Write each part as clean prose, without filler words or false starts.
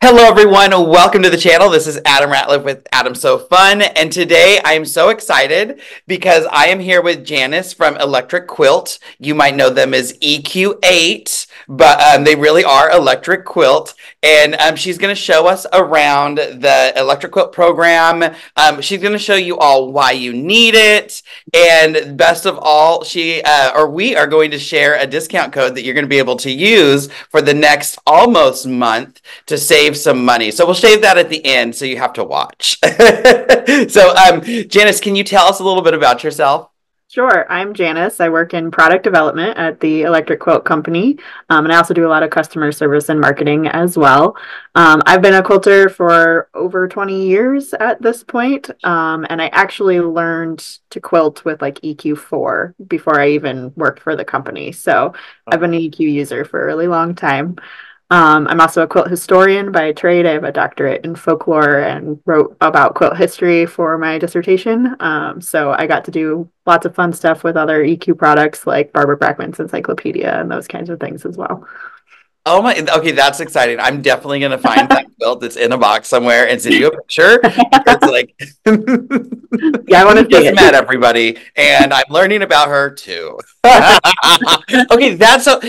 Hello everyone, welcome to the channel. This is Adam Ratliff with Adam So Fun, and today I am so excited because I am here with Janice from Electric Quilt. You might know them as EQ8, but they really are Electric Quilt, and she's going to show us around the Electric Quilt program. She's going to show you all why you need it, and best of all, we are going to share a discount code that you're going to be able to use for the next almost month to save some money. So we'll save that at the end, so you have to watch. So, Janice, can you tell us a little bit about yourself? Sure. I'm Janice. I work in product development at the Electric Quilt Company, and I also do a lot of customer service and marketing as well. I've been a quilter for over 20 years at this point, and I actually learned to quilt with like EQ4 before I even worked for the company. So I've been an EQ user for a really long time. I'm also a quilt historian by trade. I have a doctorate in folklore and wrote about quilt history for my dissertation. So I got to do lots of fun stuff with other EQ products like Barbara Brackman's Encyclopedia and those kinds of things as well. Oh my, okay, that's exciting. I'm definitely going to find that quilt that's in a box somewhere and send you a picture. It's like, Yeah, I want to see just it. met everybody, and I'm learning about her too. Okay, that's so.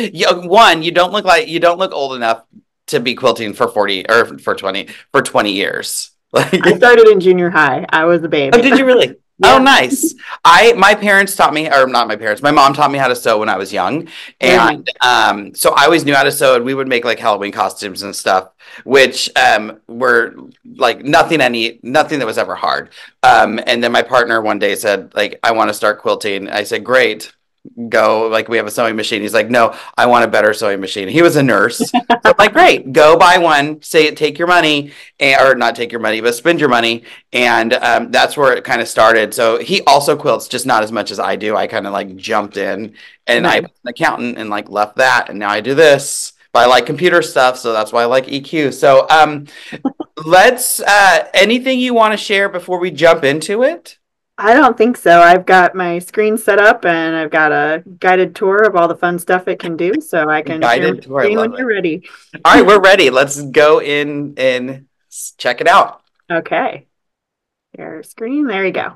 One, you don't look old enough to be quilting for 40 or for 20 years. I started in junior high. I was a babe. Oh, did you really? Yeah. Oh, nice. My parents taught me, or not my parents, my mom taught me how to sew when I was young. And so I always knew how to sew, and we would make like Halloween costumes and stuff, which were like nothing that was ever hard. And then my partner one day said, like, I want to start quilting. I said, great. Go, like, we have a sewing machine. He's like, no, I want a better sewing machine. He was a nurse. So I'm like, great, go buy one, take your money, or not take your money, but spend your money. And that's where it kind of started. So he also quilts, just not as much as I do. I kind of like jumped in, and I was an accountant and like left that, and now I do this. But I like computer stuff, so that's why I like EQ. So let's anything you want to share before we jump into it? I don't think so. I've got my screen set up and I've got a guided tour of all the fun stuff it can do, so I can share my screen when you're ready. All right, we're ready. Let's go in and check it out. Okay. Share screen. There you go.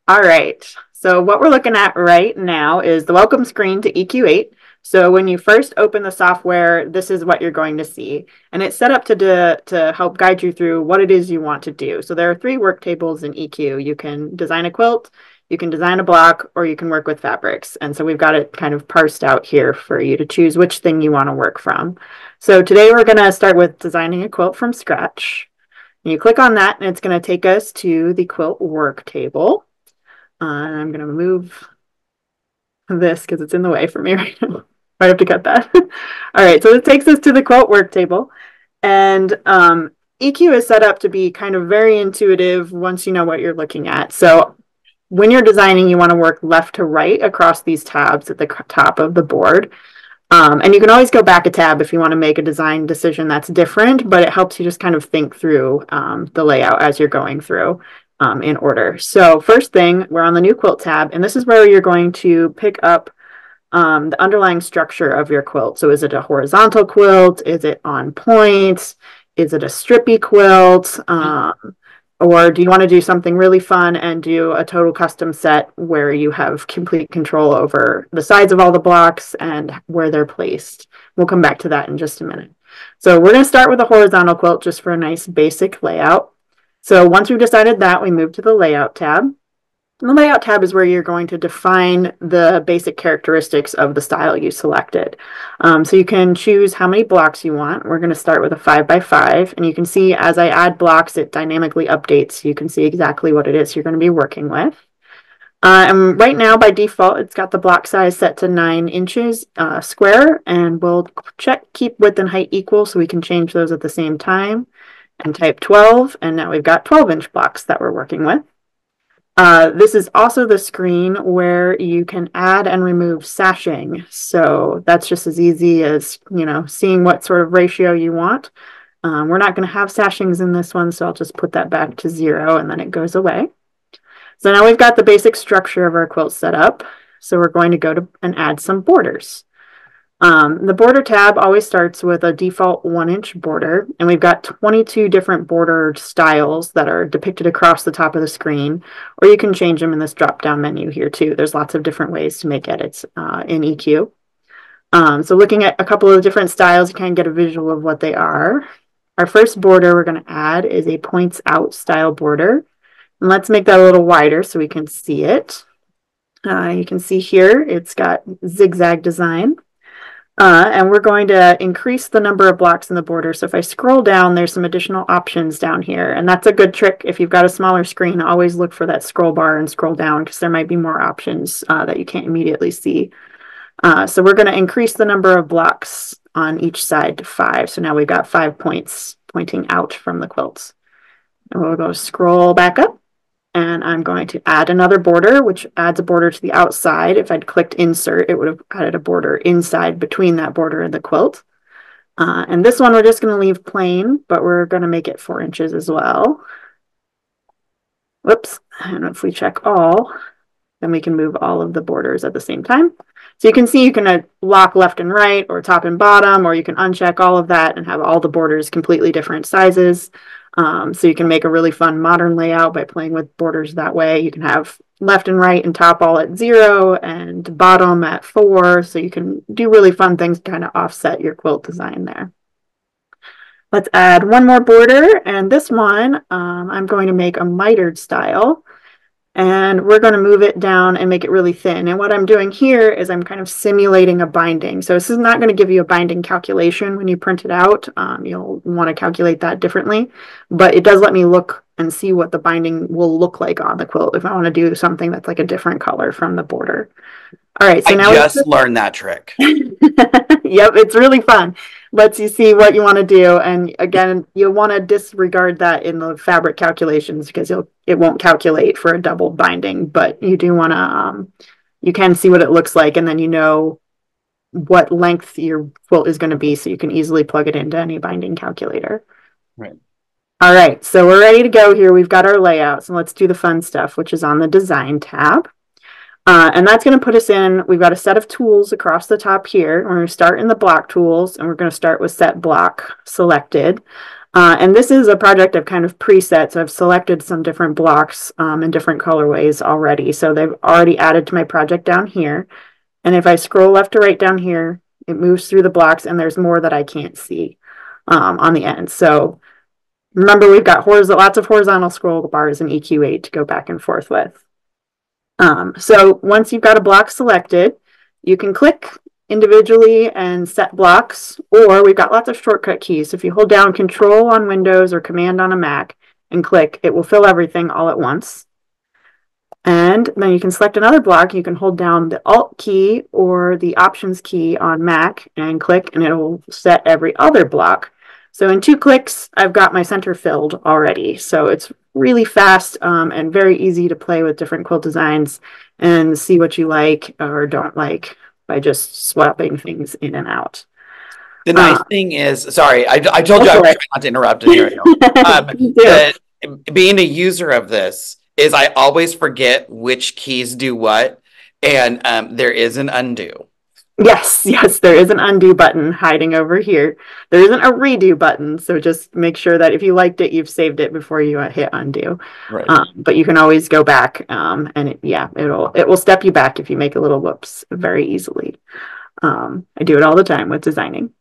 All right. So what we're looking at right now is the welcome screen to EQ8. So when you first open the software, this is what you're going to see. And it's set up to help guide you through what it is you want to do. So there are 3 work tables in EQ. You can design a quilt, you can design a block, or you can work with fabrics. And so we've got it kind of parsed out here for you to choose which thing you want to work from. So today we're going to start with designing a quilt from scratch. And you click on that and it's going to take us to the quilt work table. I'm going to move this because it's in the way for me right now. I have to cut that. All right, so it takes us to the quilt work table. And EQ is set up to be kind of very intuitive once you know what you're looking at. So when you're designing, you want to work left to right across these tabs at the top of the board. And you can always go back a tab if you want to make a design decision that's different, but it helps you just kind of think through the layout as you're going through in order. So first thing, we're on the new quilt tab, and this is where you're going to pick up the underlying structure of your quilt. So is it a horizontal quilt? Is it on point? Is it a strippy quilt? Or do you want to do something really fun and do a total custom set where you have complete control over the sides of all the blocks and where they're placed? We'll come back to that in just a minute. So we're going to start with a horizontal quilt just for a nice basic layout. So once we've decided that, we move to the layout tab. And the layout tab is where you're going to define the basic characteristics of the style you selected. So you can choose how many blocks you want. We're going to start with a 5x5, and you can see as I add blocks, it dynamically updates. You can see exactly what it is you're going to be working with. And right now, by default, it's got the block size set to 9 inches square, and we'll check keep width and height equal so we can change those at the same time, and type 12, and now we've got 12-inch blocks that we're working with. This is also the screen where you can add and remove sashing. So that's just as easy as, seeing what sort of ratio you want. We're not going to have sashings in this one, so I'll just put that back to 0 and then it goes away. So now we've got the basic structure of our quilt set up. So we're going to go to and add some borders. The border tab always starts with a default 1-inch border, and we've got 22 different border styles that are depicted across the top of the screen, or you can change them in this drop-down menu here too. There's lots of different ways to make edits in EQ. So looking at a couple of different styles, you kind of get a visual of what they are. Our first border we're going to add is a points out style border. And let's make that a little wider so we can see it. You can see here it's got zigzag design. And we're going to increase the number of blocks in the border. So if I scroll down, there's some additional options down here. And that's a good trick. If you've got a smaller screen, always look for that scroll bar and scroll down because there might be more options that you can't immediately see. So we're going to increase the number of blocks on each side to 5. So now we've got 5 points pointing out from the quilts. And we'll go scroll back up. And I'm going to add another border, which adds a border to the outside. If I'd clicked insert, it would have added a border inside between that border and the quilt. And this one we're just going to leave plain, but we're going to make it 4 inches as well. Whoops. And if we check all, then we can move all of the borders at the same time. So you can see you can lock left and right or top and bottom, or you can uncheck all of that and have all the borders completely different sizes. So you can make a really fun modern layout by playing with borders that way. You can have left and right and top all at 0 and bottom at 4. So you can do really fun things to kind of offset your quilt design there. Let's add one more border, and this one I'm going to make a mitered style. And we're going to move it down and make it really thin. And what I'm doing here is I'm kind of simulating a binding. So this is not going to give you a binding calculation when you print it out. You'll want to calculate that differently. But it does let me look and see what the binding will look like on the quilt if I want to do something that's like a different color from the border. All right, so now I just learned that trick. Yep, it's really fun. Lets you see what you want to do. And again, you'll want to disregard that in the fabric calculations because it won't calculate for a double binding, but you do want to, you can see what it looks like, and then you know what length your quilt is going to be, so you can easily plug it into any binding calculator. Right. All right, so we're ready to go here. We've got our layouts, and let's do the fun stuff, which is on the design tab. And that's going to put us in, we've got a set of tools across the top here. We're going to start in the block tools, and we're going to start with set block selected. And this is a project I've kind of preset, so I've selected some different blocks in different colorways already. So they've already added to my project down here. And if I scroll left to right down here, it moves through the blocks, and there's more that I can't see on the end. So remember, we've got lots of horizontal scroll bars in EQ8 to go back and forth with. So once you've got a block selected, you can click individually and set blocks, or we've got lots of shortcut keys. So if you hold down Control on Windows or Command on a Mac and click, it will fill everything all at once. And then you can select another block. You can hold down the Alt key or the Options key on Mac and click, and it will set every other block. So in 2 clicks, I've got my center filled already. So it's really fast and very easy to play with different quilt designs and see what you like or don't like by just swapping things in and out. The nice thing is, sorry, I told you I was trying not to interrupt. Here we go. Being a user of this is I always forget which keys do what, and there is an undo. Yes, there is an undo button hiding over here. There isn't a redo button, so just make sure that if you liked it, you've saved it before you hit undo. Right. But you can always go back, and it will step you back if you make a little whoops very easily. I do it all the time with designing.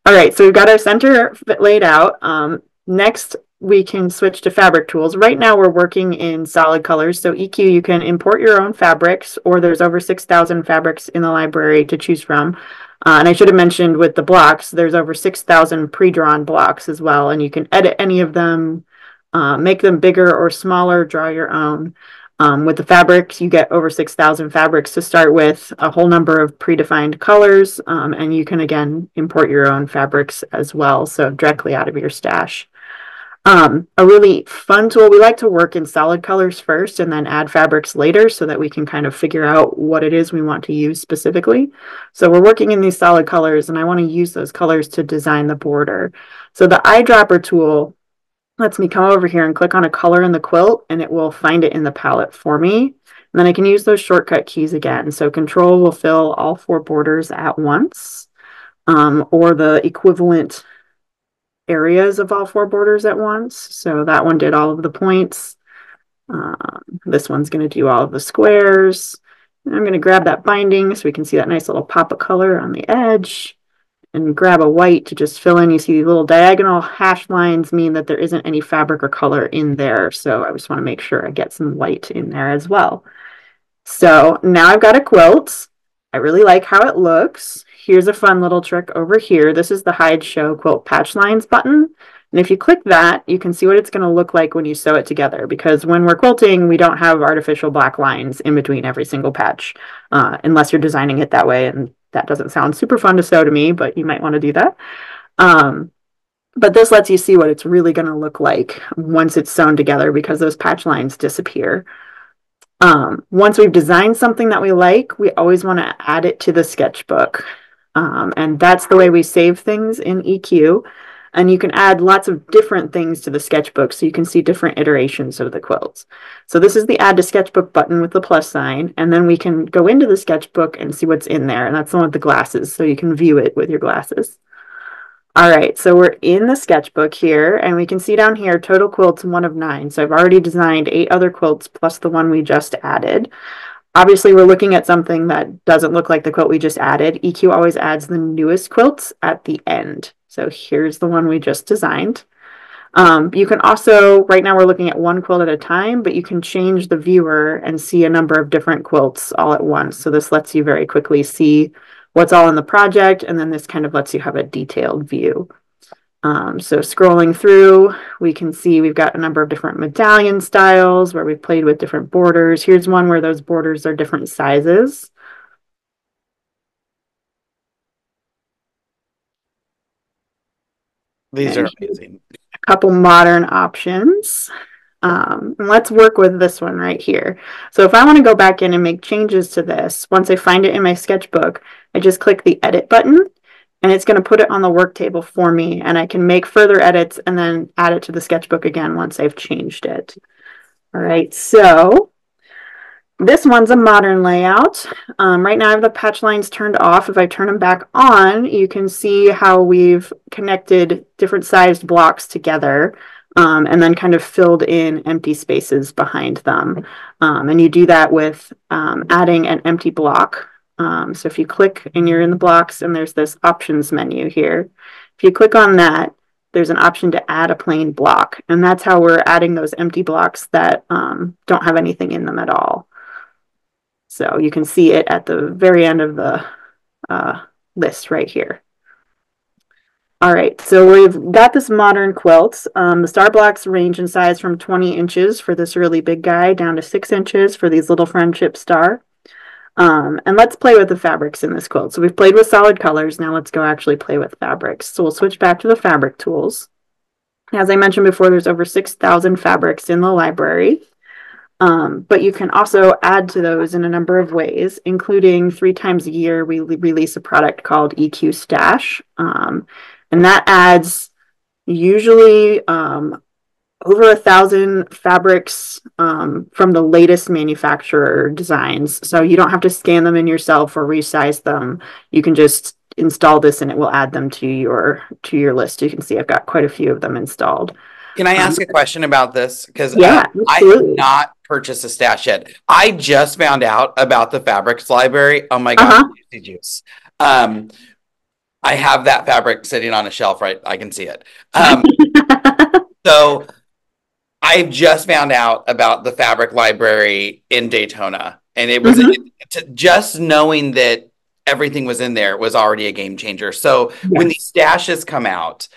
All right, so we've got our center laid out. Next, we can switch to fabric tools. Right now we're working in solid colors. So EQ, you can import your own fabrics, or there's over 6,000 fabrics in the library to choose from. And I should have mentioned with the blocks, there's over 6,000 pre-drawn blocks as well. And you can edit any of them, make them bigger or smaller, draw your own. With the fabrics, you get over 6,000 fabrics to start with, a whole number of predefined colors. And you can, again, import your own fabrics as well, so directly out of your stash. A really fun tool, we like to work in solid colors first and then add fabrics later so that we can kind of figure out what it is we want to use specifically. So we're working in these solid colors, and I want to use those colors to design the border. So the eyedropper tool lets me come over here and click on a color in the quilt, and it will find it in the palette for me. And then I can use those shortcut keys again. So Control will fill all 4 borders at once, or the equivalent areas of all 4 borders at once. So that one did all of the points. This one's going to do all of the squares. And I'm going to grab that binding so we can see that nice little pop of color on the edge, and grab a white to just fill in. You see these little diagonal hash lines mean that there isn't any fabric or color in there. So I just want to make sure I get some white in there as well. So now I've got a quilt. I really like how it looks. Here's a fun little trick over here. This is the Hide Show Quilt Patch Lines button. And if you click that, you can see what it's going to look like when you sew it together. Because when we're quilting, we don't have artificial black lines in between every single patch, unless you're designing it that way. And that doesn't sound super fun to sew to me, but you might want to do that. But this lets you see what it's really going to look like once it's sewn together, because those patch lines disappear. Once we've designed something that we like, we always want to add it to the sketchbook. And that's the way we save things in EQ. And you can add lots of different things to the sketchbook so you can see different iterations of the quilts. So this is the Add to Sketchbook button with the plus sign, and then we can go into the sketchbook and see what's in there. And that's the one with the glasses, so you can view it with your glasses. All right, so we're in the sketchbook here, and we can see down here total quilts 1 of 9. So I've already designed 8 other quilts plus the one we just added. Obviously, we're looking at something that doesn't look like the quilt we just added. EQ always adds the newest quilts at the end. So here's the one we just designed. You can also, right now we're looking at 1 quilt at a time, but you can change the viewer and see a number of different quilts all at once. So this lets you very quickly see what's all in the project, and then this kind of lets you have a detailed view. So scrolling through, we can see we've got a number of different medallion styles where we've played with different borders. Here's one where those borders are different sizes. These are amazing. A couple modern options. And let's work with this one right here. So if I want to go back in and make changes to this, once I find it in my sketchbook, I just click the edit button, and it's going to put it on the work table for me, and I can make further edits and then add it to the sketchbook again once I've changed it. All right, so this one's a modern layout. Right now I have the patch lines turned off. If I turn them back on, you can see how we've connected different sized blocks together, and then kind of filled in empty spaces behind them. And you do that with adding an empty block. So if you click and you're in the blocks, and there's this options menu here. If you click on that, there's an option to add a plain block. And that's how we're adding those empty blocks that don't have anything in them at all. So you can see it at the very end of the list right here. All right, so we've got this modern quilt. The star blocks range in size from 20 inches for this really big guy down to 6 inches for these little friendship star. And let's play with the fabrics in this quilt. So we've played with solid colors. Now let's go actually play with fabrics. So we'll switch back to the fabric tools. As I mentioned before, there's over 6,000 fabrics in the library. But you can also add to those in a number of ways, including 3 times a year, we release a product called EQ Stash. And that adds usually over 1,000 fabrics from the latest manufacturer designs. So you don't have to scan them in yourself or resize them. You can just install this and it will add them to your list. You can see I've got quite a few of them installed. Can I ask a question about this? Because yeah, I have not purchased a stash yet. I just found out about the fabrics library. Oh my God, juice. I have that fabric sitting on a shelf, right? I can see it. So I just found out about the fabric library in Daytona, and it was just knowing that everything was in there was already a game changer. So when these stashes come out,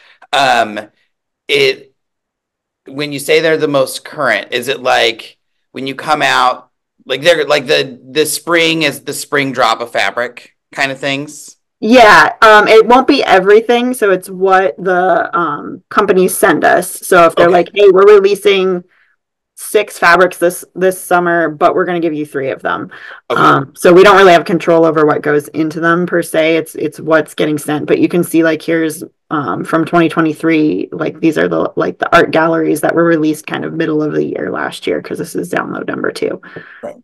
when you say they're the most current, is it like when you come out, like they're like the spring is the spring drop of fabric kind of things? Yeah, it won't be everything. So it's what the companies send us. So if they're like, hey, we're releasing 6 fabrics this summer, but we're going to give you 3 of them. Okay. So we don't really have control over what goes into them per se. It's what's getting sent. But you can see like here's from 2023, like these are the art galleries that were released kind of middle of the year last year, because this is download number 2. Right.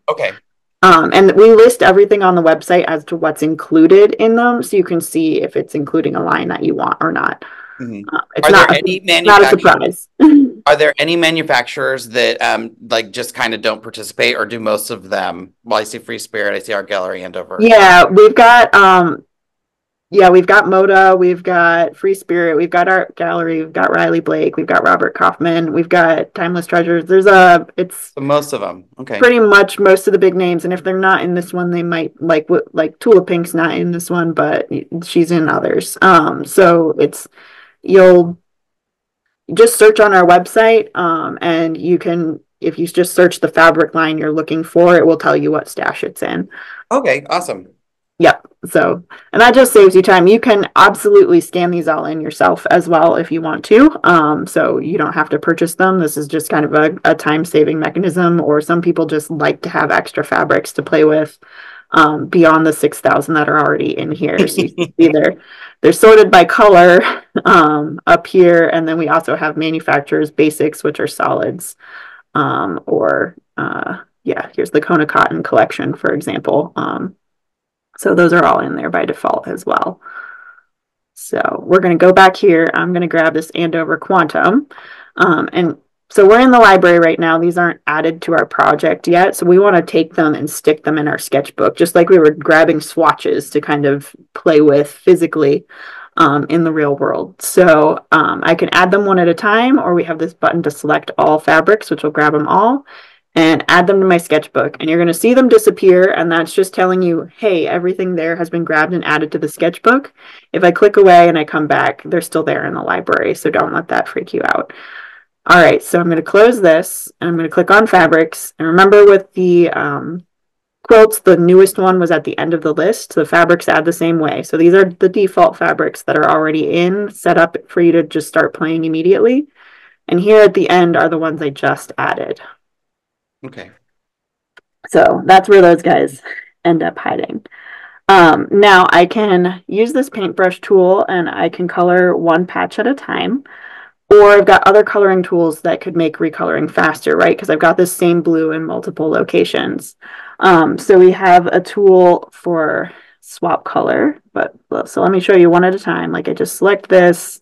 Okay. And we list everything on the website as to what's included in them, so you can see if it's including a line that you want or not. Mm-hmm. It's not a surprise. Are there any manufacturers that like just kind of don't participate, or do most of them? Well, I see Free Spirit, I see Art Gallery, Andover. Yeah, we've got Moda, we've got Free Spirit, we've got Art Gallery, we've got Riley Blake, we've got Robert Kaufman, we've got Timeless Treasures. It's most of them. Okay. Pretty much most of the big names, and if they're not in this one, they might like Tula Pink's not in this one, but she's in others. So you'll just search on our website, and you can, if you just search the fabric line you're looking for, it will tell you what stash it's in. Okay, awesome. Yep. So, and that just saves you time. You can absolutely scan these all in yourself as well if you want to. So you don't have to purchase them. This is just kind of a time-saving mechanism, or some people just like to have extra fabrics to play with beyond the 6,000 that are already in here. So you can see they're sorted by color up here, and then we also have manufacturers basics, which are solids, here's the Kona Cotton collection, for example. So those are all in there by default as well. So we're going to go back here. I'm going to grab this Andover Quantum. And so we're in the library right now. These aren't added to our project yet. So we want to take them and stick them in our sketchbook, just like we were grabbing swatches to kind of play with physically in the real world. So I can add them one at a time, or we have this button to select all fabrics, which will grab them all and add them to my sketchbook, and you're going to see them disappear, and that's just telling you, hey, everything there has been grabbed and added to the sketchbook. If I click away and I come back, they're still there in the library, so don't let that freak you out. All right, so I'm going to close this, and I'm going to click on fabrics, and remember with the quilts, the newest one was at the end of the list. The fabrics add the same way, so these are the default fabrics that are already set up for you to just start playing immediately, and here at the end are the ones I just added. Okay. So that's where those guys end up hiding. Now I can use this paintbrush tool, and I can color one patch at a time, or I've got other coloring tools that could make recoloring faster, right? Because I've got this same blue in multiple locations. So we have a tool for swap color, so let me show you one at a time. Like I just select this,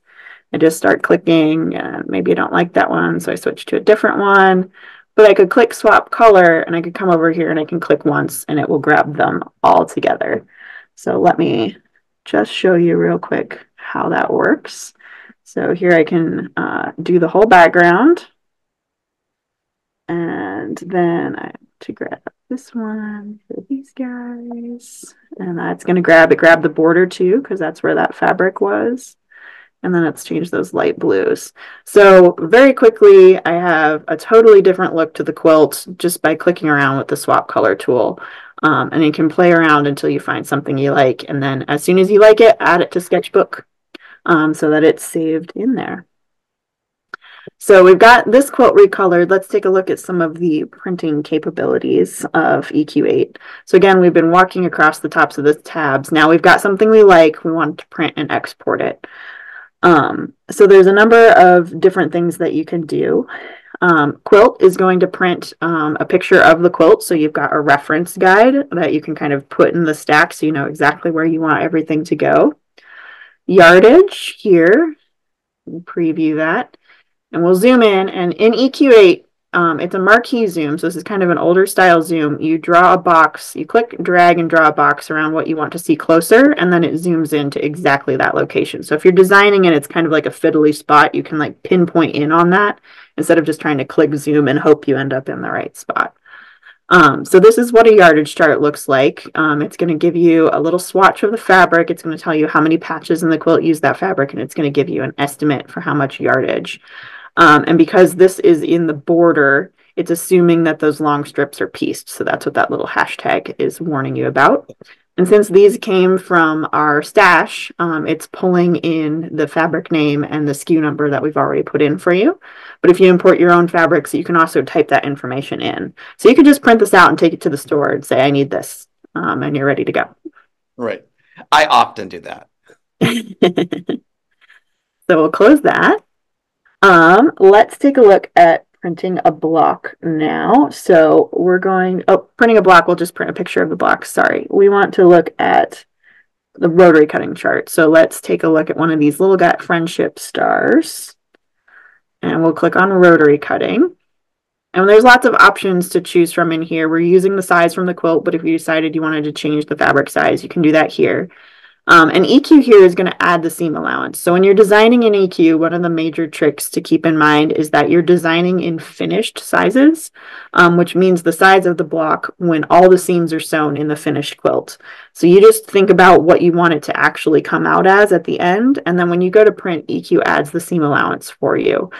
I just start clicking, and maybe I don't like that one, so I switch to a different one. But I could click swap color, and I could come over here and I can click once, and it will grab them all together. So let me just show you real quick how that works. So here I can do the whole background. And then I have to grab this one for these guys. And that's going to grab the border too, because that's where that fabric was. And then let's change those light blues. So very quickly, I have a totally different look to the quilt just by clicking around with the swap color tool. And you can play around until you find something you like. And then as soon as you like it, add it to Sketchbook so that it's saved in there. So we've got this quilt recolored. Let's take a look at some of the printing capabilities of EQ8. So again, we've been walking across the tops of the tabs. Now we've got something we like. We want to print and export it. So there's a number of different things that you can do. Quilt is going to print a picture of the quilt, so you've got a reference guide that you can kind of put in the stack so you know exactly where you want everything to go. Yardage here, we'll preview that, and we'll zoom in, and in EQ8, it's a marquee zoom, so this is kind of an older style zoom. You draw a box, you click, drag, and draw a box around what you want to see closer, and then it zooms into exactly that location. So if you're designing and it's kind of like a fiddly spot, you can like pinpoint in on that instead of just trying to click zoom and hope you end up in the right spot. So this is what a yardage chart looks like. It's going to give you a little swatch of the fabric. It's going to tell you how many patches in the quilt use that fabric, and it's going to give you an estimate for how much yardage. And because this is in the border, it's assuming that those long strips are pieced. So that's what that little hashtag is warning you about. And since these came from our stash, it's pulling in the fabric name and the SKU number that we've already put in for you. But if you import your own fabrics, you can also type that information in. So you can just print this out and take it to the store and say, I need this, and you're ready to go. Right. I often do that. So we'll close that. Let's take a look at printing a block now. So we're going, printing a block, we'll just print a picture of the block. Sorry. We want to look at the rotary cutting chart. So let's take a look at one of these little got friendship stars. And we'll click on rotary cutting. And there's lots of options to choose from in here. We're using the size from the quilt, but if you decided you wanted to change the fabric size, you can do that here. And EQ here is going to add the seam allowance. So when you're designing an EQ, one of the major tricks to keep in mind is that you're designing in finished sizes, which means the size of the block when all the seams are sewn in the finished quilt. So you just think about what you want it to actually come out as at the end. And then when you go to print, EQ adds the seam allowance for you.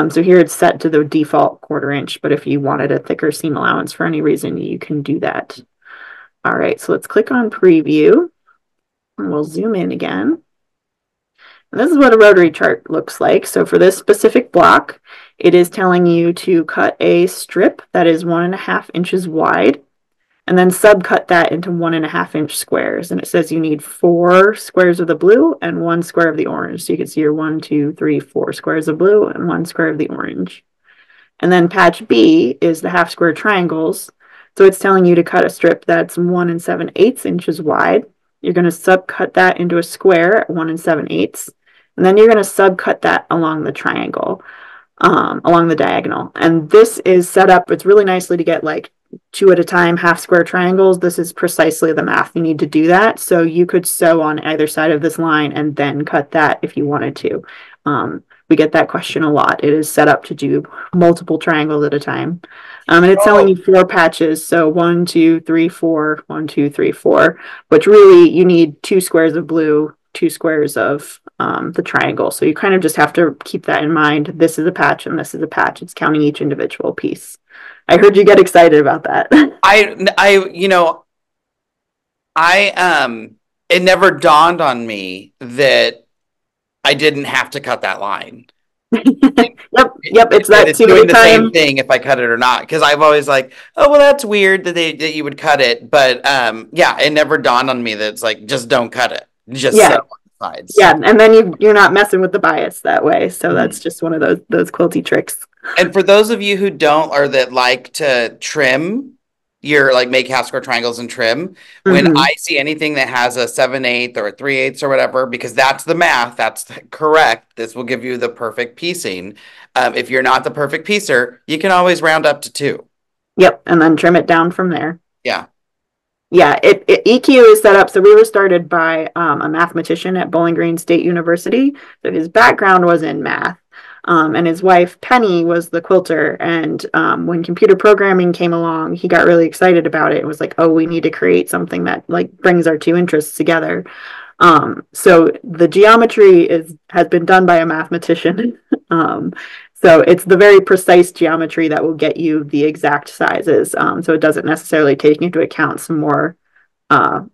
So here it's set to the default 1/4 inch, but if you wanted a thicker seam allowance for any reason, you can do that. All right, so let's click on preview. And we'll zoom in again. And this is what a rotary chart looks like. So for this specific block, it is telling you to cut a strip that is 1.5 inches wide and then subcut that into 1.5 inch squares. And it says you need 4 squares of the blue and 1 square of the orange. So you can see your 1, 2, 3, 4 squares of blue and 1 square of the orange. And then patch B is the half square triangles. So it's telling you to cut a strip that's 1 7/8 inches wide. You're going to subcut that into a square at 1 7/8. And then you're going to subcut that along the triangle, along the diagonal. And this is set up, it's really nicely to get like 2 at a time, half square triangles. This is precisely the math you need to do that. So you could sew on either side of this line and then cut that if you wanted to. We get that question a lot. It is set up to do multiple triangles at a time. And it's telling you 4 patches. So 1, 2, 3, 4, 1, 2, 3, 4, which really you need 2 squares of blue, 2 squares of the triangle. So you kind of just have to keep that in mind. This is a patch and this is a patch. It's counting each individual piece. I heard you get excited about that. It never dawned on me that I didn't have to cut that line. Yep, it's that it's doing the same thing if I cut it or not. Because I've always like, oh well, that's weird that you would cut it. But yeah, it never dawned on me that it's like just don't cut it. Just sew on the sides. Yeah, and then you're not messing with the bias that way. So that's just one of those quilty tricks. And for those of you who don't or that like to trim your make half square triangles and trim, when I see anything that has a 7/8 or a 3/8 or whatever, because that's the math, that's correct, this will give you the perfect piecing. If you're not the perfect piecer, you can always round up to 2. Yep, and then trim it down from there. Yeah. Yeah, EQ is set up. So we were started by a mathematician at Bowling Green State University. So his background was in math. And his wife, Penny, was the quilter. And when computer programming came along, he got really excited about it. It was like, oh, we need to create something that brings our 2 interests together. So the geometry has been done by a mathematician. So it's the very precise geometry that will get you the exact sizes. So it doesn't necessarily take into account some more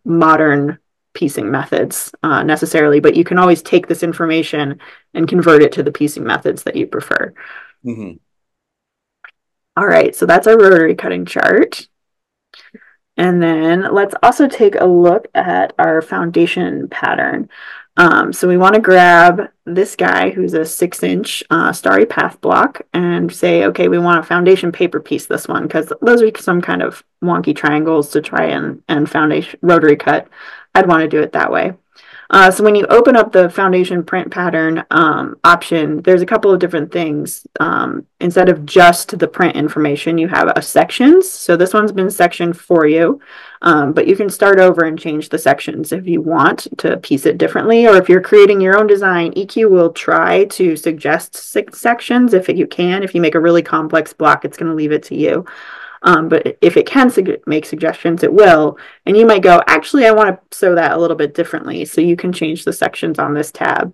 modern piecing methods necessarily, but you can always take this information and convert it to the piecing methods that you prefer. All right, so that's our rotary cutting chart. And then let's also take a look at our foundation pattern. So we want to grab this guy who's a 6-inch starry path block and say, okay, we want a foundation paper piece this one, because those are some kind of wonky triangles to try and foundation rotary cut. I'd want to do it that way. So when you open up the foundation print pattern option, there's a couple of different things. Instead of just the print information, you have a sections. So this one's been sectioned for you, but you can start over and change the sections if you want to piece it differently. Or if you're creating your own design, EQ will try to suggest sections if you can. If you make a really complex block, it's going to leave it to you. But if it can make suggestions, it will. And you might go, actually, I want to sew that a little bit differently. So you can change the sections on this tab.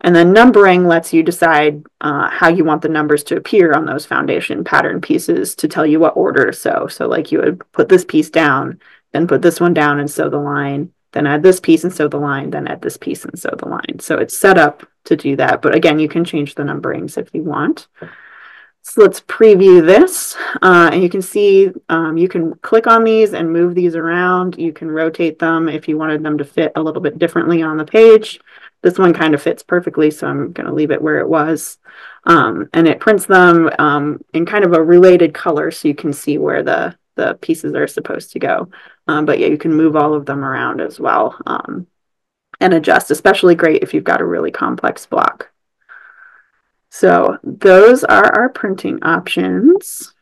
And then numbering lets you decide how you want the numbers to appear on those foundation pattern pieces to tell you what order to sew. So like you would put this piece down, then put this one down and sew the line, then add this piece and sew the line, then add this piece and sew the line. So it's set up to do that. But again, you can change the numberings if you want. So let's preview this. And you can see you can click on these and move these around. You can rotate them if you wanted them to fit a little bit differently on the page. This one kind of fits perfectly, so I'm going to leave it where it was. And it prints them in kind of a related color so you can see where the pieces are supposed to go. But yeah, you can move all of them around as well and adjust, especially great if you've got a really complex block. So those are our printing options.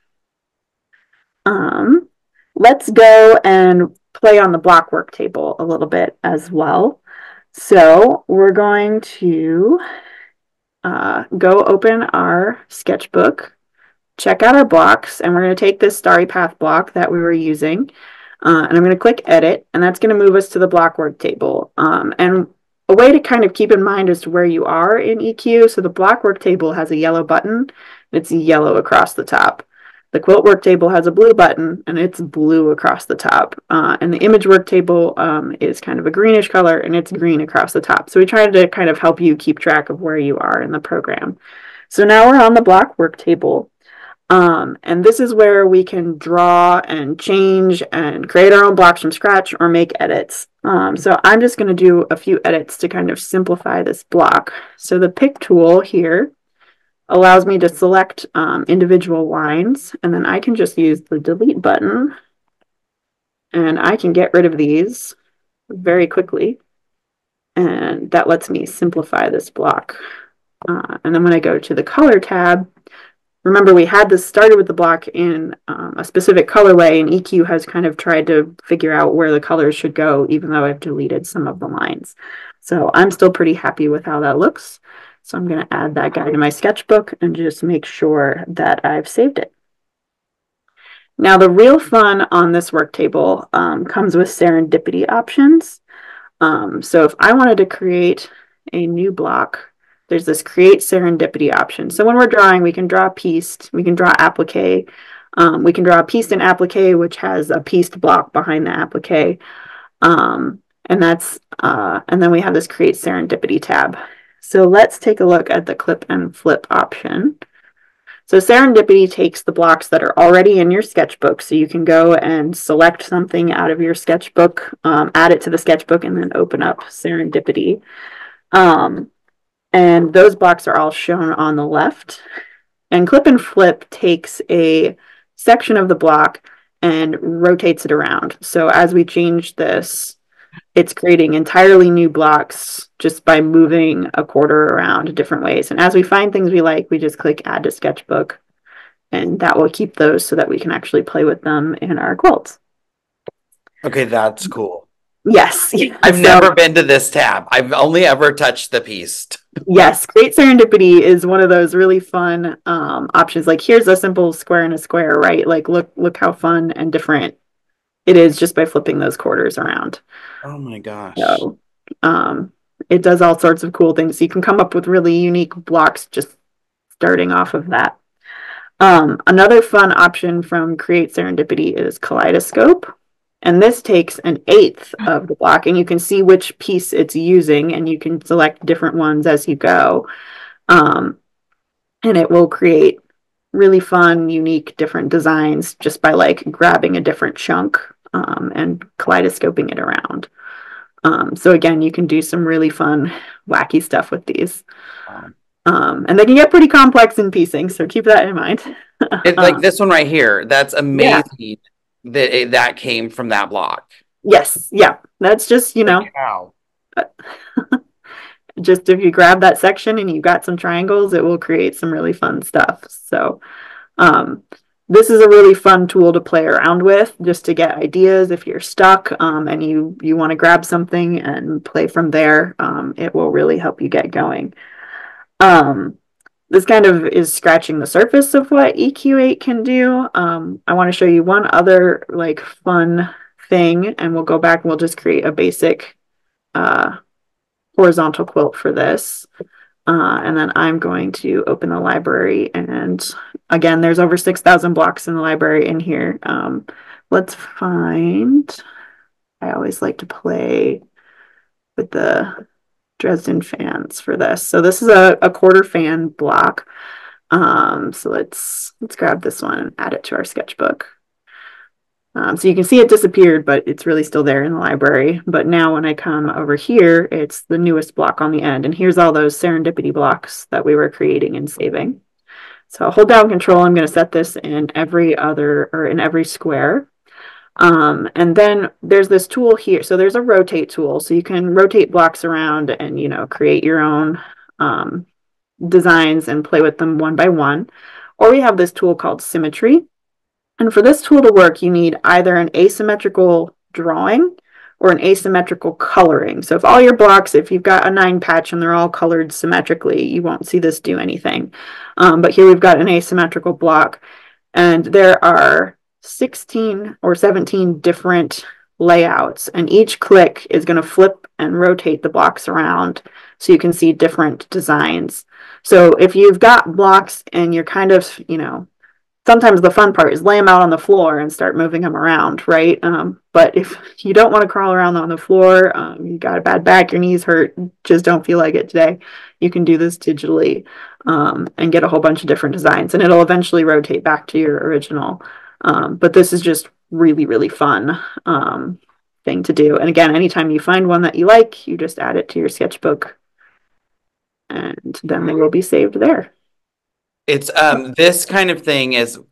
Let's go and play on the block work table a little bit as well. So we're going to go open our sketchbook, check out our blocks, and we're going to take this Starry Path block that we were using, and I'm going to click Edit, and that's going to move us to the block work table. And a way to kind of keep in mind as to where you are in EQ, so the block work table has a yellow button, it's yellow across the top. The quilt work table has a blue button, and it's blue across the top. And the image work table is kind of a greenish color, and it's green across the top. So we tried to kind of help you keep track of where you are in the program. So now we're on the block work table. And this is where we can draw and change and create our own blocks from scratch or make edits. So I'm just going to do a few edits to kind of simplify this block. So the pick tool here allows me to select individual lines, and then I can just use the delete button and I can get rid of these very quickly. And that lets me simplify this block. And then when I go to the color tab, remember we had this started with the block in a specific colorway, and EQ has kind of tried to figure out where the colors should go, even though I've deleted some of the lines. So I'm still pretty happy with how that looks. So I'm going to add that guy to my sketchbook and just make sure that I've saved it. Now the real fun on this work table comes with serendipity options. So if I wanted to create a new block, there's this create serendipity option. So when we're drawing, we can draw pieced, we can draw applique, we can draw a pieced in applique, which has a pieced block behind the applique. And then we have this create serendipity tab. So let's take a look at the clip and flip option. So serendipity takes the blocks that are already in your sketchbook. So you can go and select something out of your sketchbook, add it to the sketchbook, and then open up serendipity. And those blocks are all shown on the left. And clip and flip takes a section of the block and rotates it around. So as we change this, it's creating entirely new blocks just by moving a quarter around different ways. And as we find things we like, we just click add to sketchbook, and that will keep those so that we can actually play with them in our quilts. Okay, that's cool. Yes. I've never been to this tab. I've only ever touched the pieced. Yes, Create Serendipity is one of those really fun options. Like here's a simple square and a square, right? Like look how fun and different it is just by flipping those quarters around. Oh my gosh. So it does all sorts of cool things. You can come up with really unique blocks just starting off of that. Another fun option from Create Serendipity is Kaleidoscope. And this takes 1/8 of the block, and you can see which piece it's using, and you can select different ones as you go. And it will create really fun, unique, different designs just by like grabbing a different chunk and kaleidoscoping it around. So again, you can do some really fun, wacky stuff with these. And they can get pretty complex in piecing, so keep that in mind. It's like this one right here. That's amazing. Yeah. That came from that block. Yes, yeah. That's just, you know, wow. Just if you grab that section and you've got some triangles, it will create some really fun stuff. So this is a really fun tool to play around with just to get ideas if you're stuck and you want to grab something and play from there. It will really help you get going. This kind of is scratching the surface of what EQ8 can do. I want to show you one other like fun thing, and we'll go back and we'll just create a basic horizontal quilt for this. And then I'm going to open the library, and again, there's over 6,000 blocks in the library in here. Let's find, I I always like to play with the Dresden fans for this. So this is a quarter fan block. So let's grab this one and add it to our sketchbook. So you can see it disappeared, but it's really still there in the library. But now when I come over here, it's the newest block on the end. And here's all those serendipity blocks that we were creating and saving. So I'll hold down control. I'm going to set this in every square. And then there's this tool here. So there's a rotate tool. So you can rotate blocks around and, create your own designs and play with them one by one. Or we have this tool called symmetry. And for this tool to work, you need either an asymmetrical drawing or an asymmetrical coloring. So if you've got a 9 patch and they're all colored symmetrically, you won't see this do anything. But here we've got an asymmetrical block, and there are 16 or 17 different layouts, and each click is going to flip and rotate the blocks around so you can see different designs. So if you've got blocks and you're kind of, sometimes the fun part is lay them out on the floor and start moving them around, right? But if you don't want to crawl around on the floor, you got a bad back, your knees hurt, just don't feel like it today, you can do this digitally and get a whole bunch of different designs, and it'll eventually rotate back to your original. But this is just really, really fun thing to do. And again, anytime you find one that you like, you just add it to your sketchbook, and then they will be saved there. It's this kind of thing is if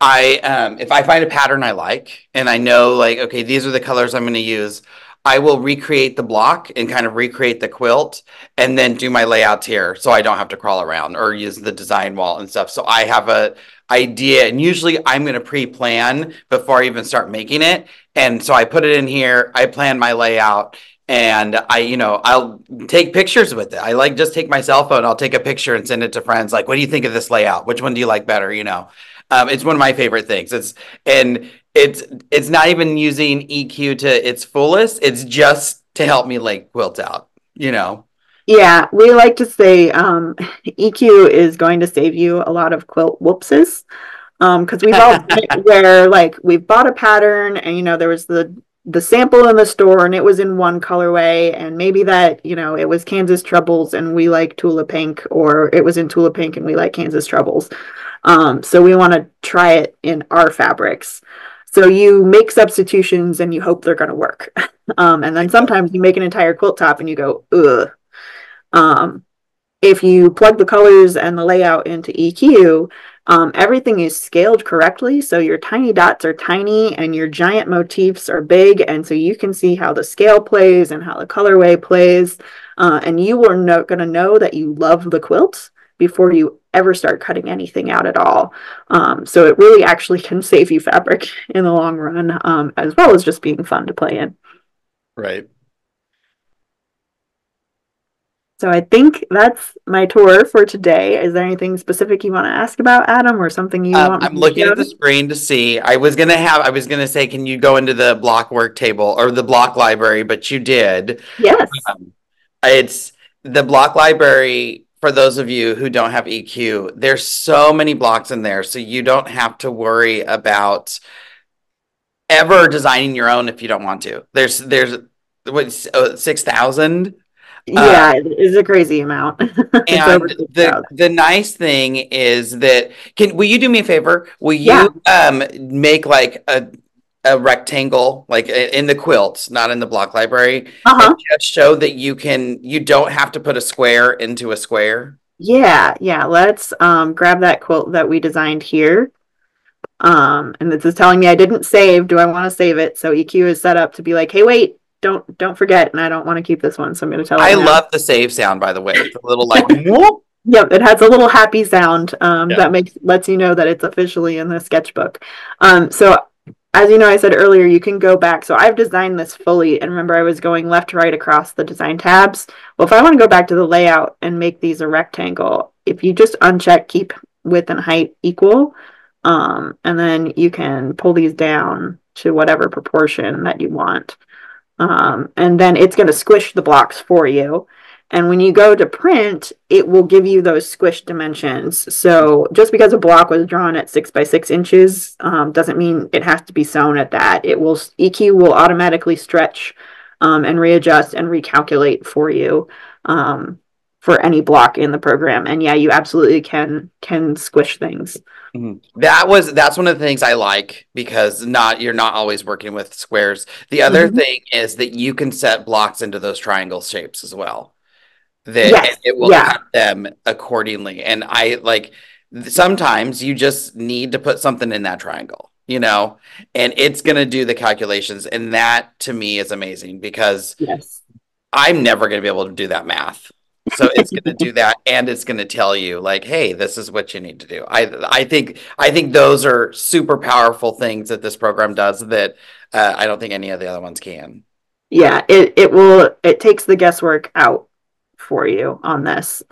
I find a pattern I like and I know like, okay, these are the colors I'm going to use, I will recreate the block and kind of recreate the quilt and then do my layouts here so I don't have to crawl around or use the design wall and stuff. So I have a idea, and usually I'm going to pre-plan before I even start making it. And so I put it in here, I plan my layout, and I'll take pictures with it. I like just take my cell phone, I'll take a picture and send it to friends. Like, what do you think of this layout? Which one do you like better? It's one of my favorite things. It's not even using EQ to its fullest. It's just to help me like quilt out. Yeah, we like to say EQ is going to save you a lot of quilt whoopses. Because we've all done it where like we've bought a pattern and there was the sample in the store and it was in one colorway, and maybe that it was Kansas Troubles and we like Tula Pink, or it was in Tula Pink and we like Kansas Troubles. So we want to try it in our fabrics. So you make substitutions and you hope they're going to work. And then sometimes you make an entire quilt top and you go, ugh. If you plug the colors and the layout into EQ, everything is scaled correctly. So your tiny dots are tiny and your giant motifs are big. And so you can see how the scale plays and how the colorway plays. And you are going to know that you love the quilt before you ever start cutting anything out at all. So it really actually can save you fabric in the long run, as well as just being fun to play in. Right. So I think that's my tour for today. Is there anything specific you want to ask about, Adam, or something you want? I'm looking at the screen to see. I was gonna say, can you go into the block work table or the block library? But you did. Yes. It's the block library. For those of you who don't have EQ, there's so many blocks in there, so you don't have to worry about ever designing your own if you don't want to. There's what 6,000. Yeah, it's a crazy amount. And the nice thing is that will you do me a favor? Will you make like a rectangle like in the quilts, not in the block library, and just show that you don't have to put a square into a square? Yeah. Let's grab that quilt that we designed here. And this is telling me I didn't save. Do I want to save it? So EQ is set up to be like, hey, wait. Don't forget, and I don't want to keep this one, so I'm going to tell you. I love the save sound, by the way. It's a little like whoop. Yep, it has a little happy sound that lets you know that it's officially in the sketchbook. So as you know, I said earlier, you can go back. So I've designed this fully, and remember I was going left to right across the design tabs. Well, if I want to go back to the layout and make these a rectangle, if you just uncheck keep width and height equal, and then you can pull these down to whatever proportion that you want. And then it's going to squish the blocks for you. And when you go to print, it will give you those squish dimensions. So just because a block was drawn at 6 by 6 inches doesn't mean it has to be sewn at that. It will EQ will automatically stretch and readjust and recalculate for you for any block in the program. And yeah, you absolutely can squish things. That's one of the things I like because you're not always working with squares. The other Mm-hmm. thing is that you can set blocks into those triangle shapes as well. That Yes. and it will Yeah. cut them accordingly. And I like sometimes you just need to put something in that triangle, and it's going to do the calculations. And that to me is amazing because Yes. I'm never going to be able to do that math. So it's going to do that, and it's going to tell you like, "Hey, this is what you need to do." I think those are super powerful things that this program does that I don't think any of the other ones can. Yeah, it takes the guesswork out for you on this,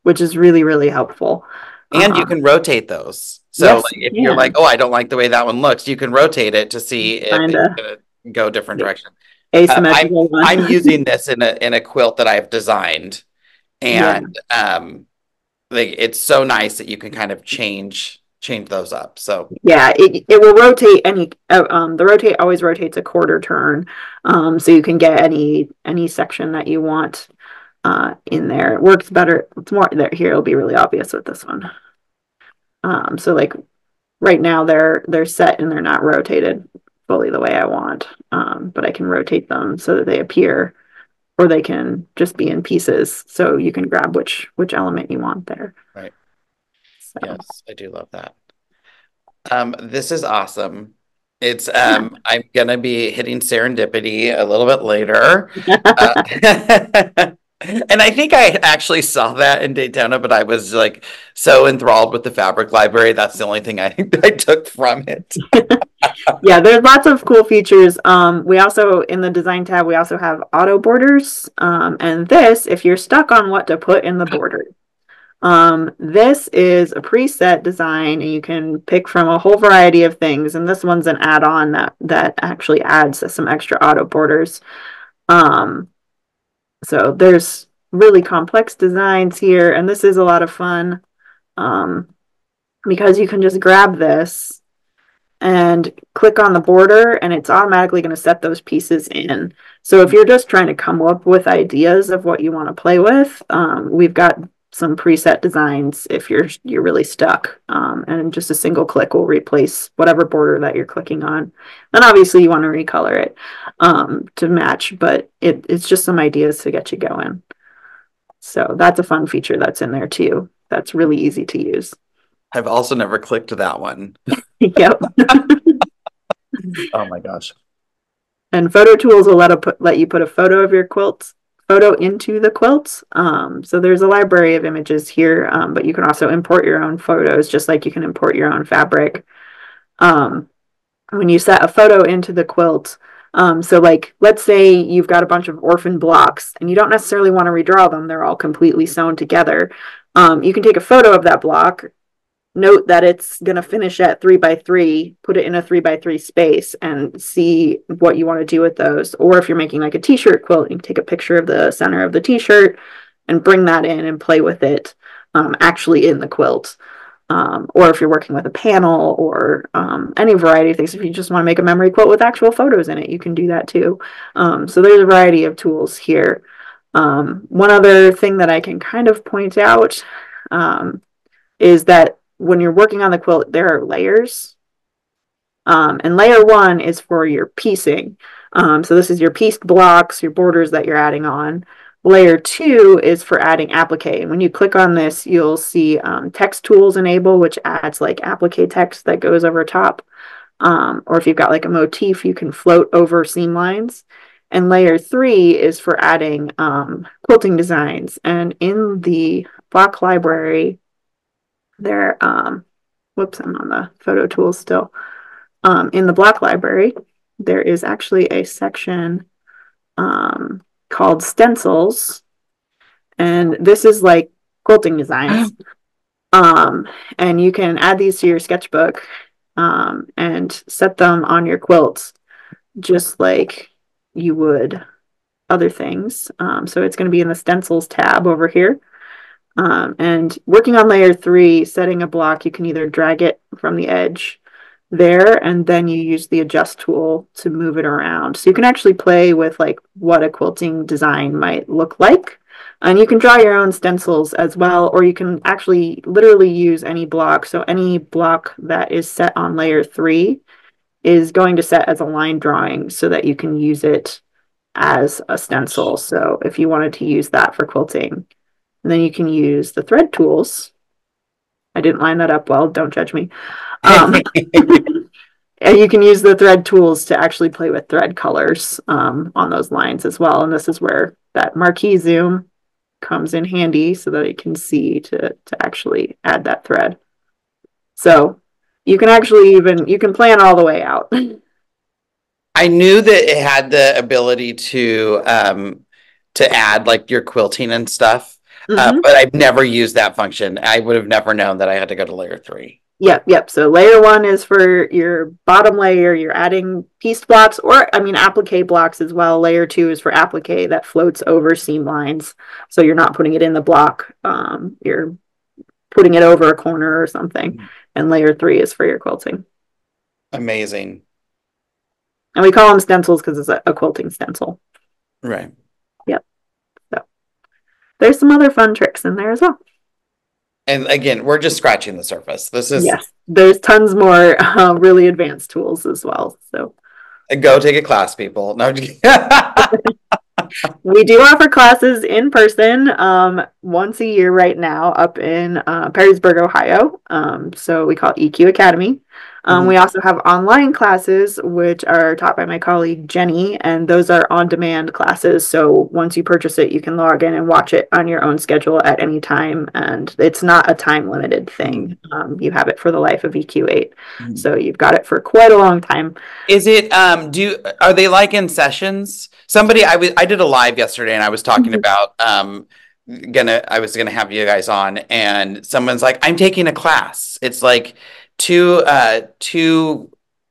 which is really, really helpful. And you Um, can rotate those. So like, yes, you if you're like, can "Oh, I don't like the way that one looks," you can rotate it to see if find it's a going to go different direction. I'm asymmetrical one. I'm using this in a quilt that I've designed, Yeah, and like it's so nice that you can kind of change those up. So yeah, it will rotate the rotate always rotates a quarter turn, so you can get any section that you want in there. It works better. It's more there here. It'll be really obvious with this one. So like right now they're set and they're not rotated fully the way I want. But I can rotate them so that they appear, or they can just be in pieces. So you can grab which element you want there. right. So Yes, I do love that. This is awesome. It's yeah. I'm gonna be hitting serendipity a little bit later. And I think I actually saw that in Daytona, but I was like so enthralled with the fabric library. That's the only thing I took from it. Yeah, there's lots of cool features. We also in the design tab we also have auto borders. And this, if you're stuck on what to put in the border, this is a preset design and you can pick from a whole variety of things. And this one's an add-on that actually adds some extra auto borders. Um, so there's really complex designs here, and this is a lot of fun um, because you can just grab this and click on the border and it's automatically going to set those pieces in. So if you're just trying to come up with ideas of what you want to play with, we've got some preset designs if you're really stuck. And just a single click will replace whatever border that you're clicking on. And obviously you want to recolor it to match, but it's just some ideas to get you going. So that's a fun feature that's in there too. That's really easy to use. I've also never clicked that one. Yep. Oh my gosh. And photo tools will let you put a photo of your photo into the quilt. So there's a library of images here, but you can also import your own photos, just like you can import your own fabric. Um, when you set a photo into the quilt, so like let's say you've got a bunch of orphan blocks and you don't necessarily want to redraw them; they're all completely sewn together. You can take a photo of that block, note that it's going to finish at 3 by 3, put it in a 3 by 3 space and see what you want to do with those. Or if you're making like a t-shirt quilt, you can take a picture of the center of the t-shirt and bring that in and play with it actually in the quilt. Or if you're working with a panel or any variety of things, if you just want to make a memory quilt with actual photos in it, you can do that too. So there's a variety of tools here. One other thing that I can kind of point out is that when you're working on the quilt, there are layers. And layer 1 is for your piecing. So this is your pieced blocks, your borders that you're adding on. Layer 2 is for adding applique. And when you click on this, you'll see text tools enable, which adds like applique text that goes over top. Or if you've got like a motif, you can float over seam lines. And layer 3 is for adding quilting designs. And in the block library, there, whoops, I'm on the photo tools still. In the block library, there is actually a section called stencils, and this is like quilting designs. And you can add these to your sketchbook and set them on your quilts just like you would other things. So it's going to be in the stencils tab over here. And working on layer 3, setting a block, you can either drag it from the edge there, and then you use the adjust tool to move it around. So you can actually play with like what a quilting design might look like. And you can draw your own stencils as well, or you can actually literally use any block. So any block that is set on layer 3 is going to set as a line drawing so that you can use it as a stencil. So if you wanted to use that for quilting, and then you can use the thread tools. I didn't line that up well, don't judge me. And you can use the thread tools to actually play with thread colors on those lines as well. And this is where that marquee zoom comes in handy so that it can see to actually add that thread. So you can actually you can plan all the way out. I knew that it had the ability to add like your quilting and stuff, but I've never used that function. I would have never known that I had to go to layer 3. Yep. So layer 1 is for your bottom layer. You're adding pieced blocks, or I mean applique blocks as well. Layer 2 is for applique that floats over seam lines. So you're not putting it in the block. You're putting it over a corner or something. And layer 3 is for your quilting. Amazing. And we call them stencils because it's a quilting stencil. Right. Yep. So there's some other fun tricks in there as well. And again, we're just scratching the surface. This is yes. There's tons more really advanced tools as well. So go take a class, people. No, we do offer classes in person once a year right now up in Perrysburg, Ohio. So we call it EQ Academy. We also have online classes, which are taught by my colleague Jenny, and those are on-demand classes. So once you purchase it, you can log in and watch it on your own schedule at any time, and it's not a time-limited thing. You have it for the life of EQ8, so you've got it for quite a long time. Is it? Are they like in sessions? I did a live yesterday, and I was talking about I was gonna have you guys on, and someone's like, I'm taking a class. It's like two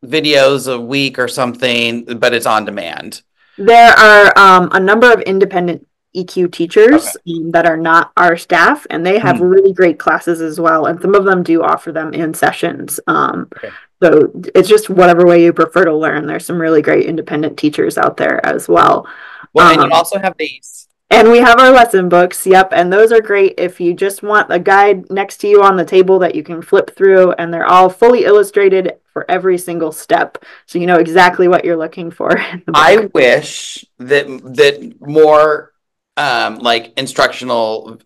videos a week or something, but it's on demand. There are a number of independent EQ teachers that are not our staff, and they have really great classes as well. And some of them do offer them in sessions. So it's just whatever way you prefer to learn. There's some really great independent teachers out there as well. Well, and you also have these. And we have our lesson books, yep, and those are great if you just want a guide next to you on the table that you can flip through, and they're all fully illustrated for every single step, so you know exactly what you're looking for. I wish that more like instructional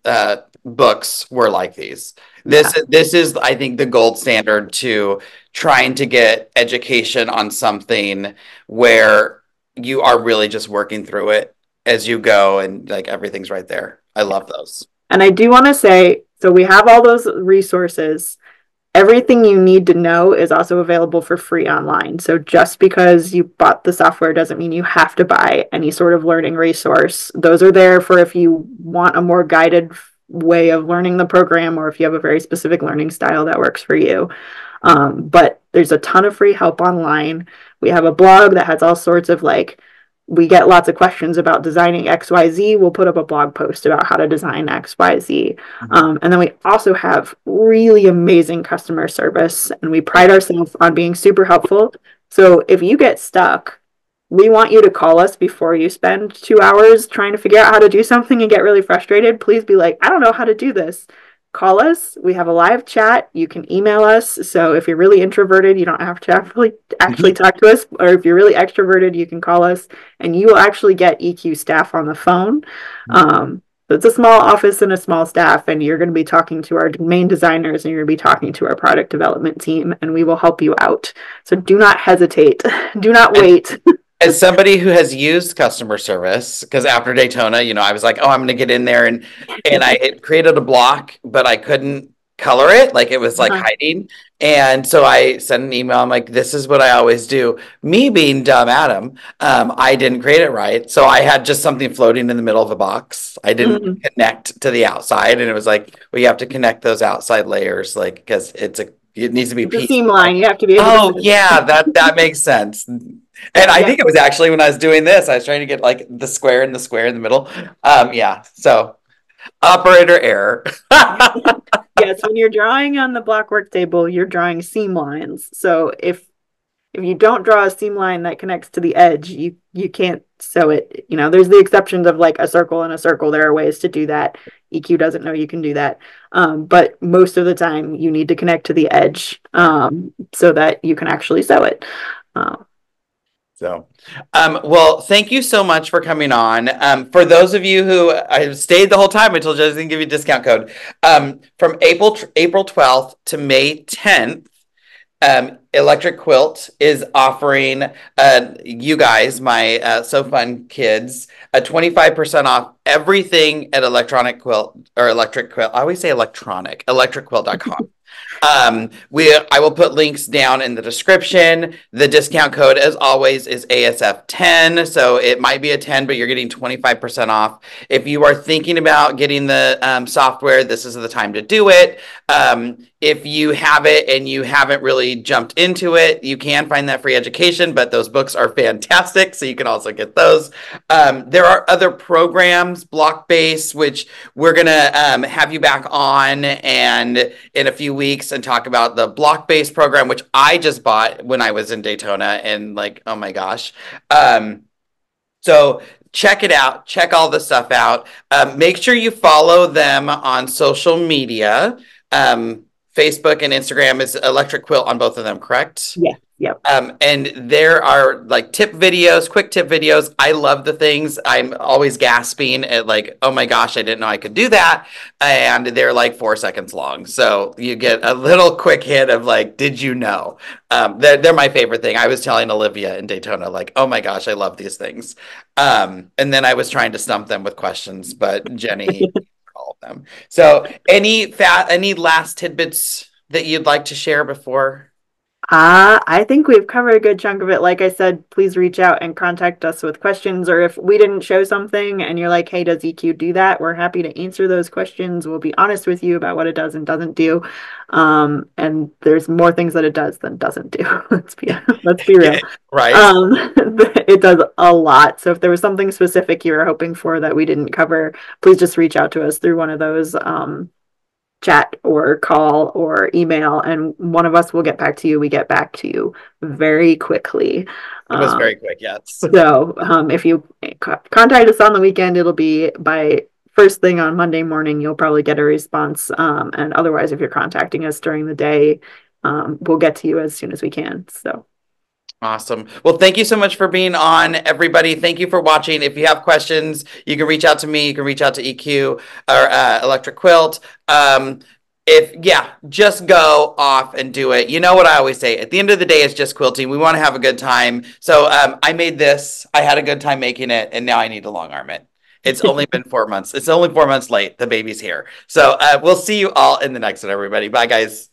books were like these. This is, I think, the gold standard to trying to get education on something where you are really just working through it as you go, and like everything's right there. I love those. And I do want to say, so we have all those resources. Everything you need to know is also available for free online. So just because you bought the software doesn't mean you have to buy any sort of learning resource. Those are there for if you want a more guided way of learning the program, or if you have a very specific learning style that works for you. But there's a ton of free help online. We have a blog that has all sorts of we get lots of questions about designing XYZ. We'll put up a blog post about how to design XYZ. And then we also have really amazing customer service, and we pride ourselves on being super helpful. So if you get stuck, we want you to call us before you spend 2 hours trying to figure out how to do something and get really frustrated. Please be like, I don't know how to do this. Call us. We have a live chat. You can email us. So if you're really introverted, you don't have to actually talk to us. Or if you're really extroverted, you can call us, and you will actually get EQ staff on the phone. It's a small office and a small staff, and you're going to be talking to our main designers, and you're going to be talking to our product development team, and we will help you out. So do not hesitate. Do not wait. As somebody who has used customer service, because after Daytona, I was like, oh, I'm going to get in there, and I had created a block, but I couldn't color it. Like it was like hiding. And so I sent an email. I'm like, this is what I always do. Me being dumb Adam, I didn't create it right. So I had just something floating in the middle of a box. I didn't connect to the outside. And it was like, well, you have to connect those outside layers, because it's it needs to be It's a piece seam line. line. You have to be able to Oh sew. yeah, that makes sense. And I Yeah. think it was actually when I was doing this, I was trying to get like the square and the square in the middle. Yeah. So operator error. Yes, when you're drawing on the block work table, you're drawing seam lines. So if you don't draw a seam line that connects to the edge, you can't sew it. You know, there's the exceptions of like a circle and a circle. There are ways to do that. EQ doesn't know you can do that. But most of the time you need to connect to the edge so that you can actually sew it. Uh, So, well, thank you so much for coming on. For those of you who I stayed the whole time, I told you I was going to give you a discount code. From April 12th to May 10th, Electric Quilt is offering you guys, my so fun kids, a 25% off everything at Electronic Quilt or Electric Quilt. I always say electronic, electricquilt.com. I will put links down in the description. The discount code, as always, is ASF10. So it might be a 10, but you're getting 25% off. If you are thinking about getting the software, this is the time to do it. If you have it and you haven't really jumped into it, you can find that free education, but those books are fantastic. So you can also get those. There are other programs, Block-based, which we're going to have you back on and in a few weeks and talk about the block-based program, which I just bought when I was in Daytona and like, oh my gosh. So check it out. Check all the stuff out. Make sure you follow them on social media. Facebook and Instagram is Electric Quilt on both of them, correct? yeah. Yep. And there are like tip videos, quick tip videos. I love the things. I'm always gasping at like, oh my gosh, I didn't know I could do that. And they're like 4 seconds long. So you get a little quick hit of like, did you know? They're my favorite thing. I was telling Olivia in Daytona, like, oh my gosh, I love these things. And then I was trying to stump them with questions, but Jenny all of them. So any last tidbits that you'd like to share before? I think we've covered a good chunk of it. Like I said, please reach out and contact us with questions, or if we didn't show something and you're like, hey, does EQ do that? We're happy to answer those questions. We'll be honest with you about what it does and doesn't do. And there's more things that it does than doesn't do. Let's be real. Yeah, right. It does a lot. So if there was something specific you were hoping for that we didn't cover, please just reach out to us through one of those chat or call or email, and one of us will get back to you. We get back to you very quickly. It was very quick, yes. So if you contact us on the weekend, it'll be by first thing on Monday morning. You'll probably get a response. And otherwise, if you're contacting us during the day, we'll get to you as soon as we can. So. Awesome. Well, thank you so much for being on, everybody. Thank you for watching. If you have questions, you can reach out to me. You can reach out to EQ or Electric Quilt. Just go off and do it. You know what I always say, at the end of the day, it's just quilting. We want to have a good time. So I made this. I had a good time making it, and now I need to long arm it. It's only been 4 months. It's only 4 months late. The baby's here. So we'll see you all in the next one, everybody. Bye, guys.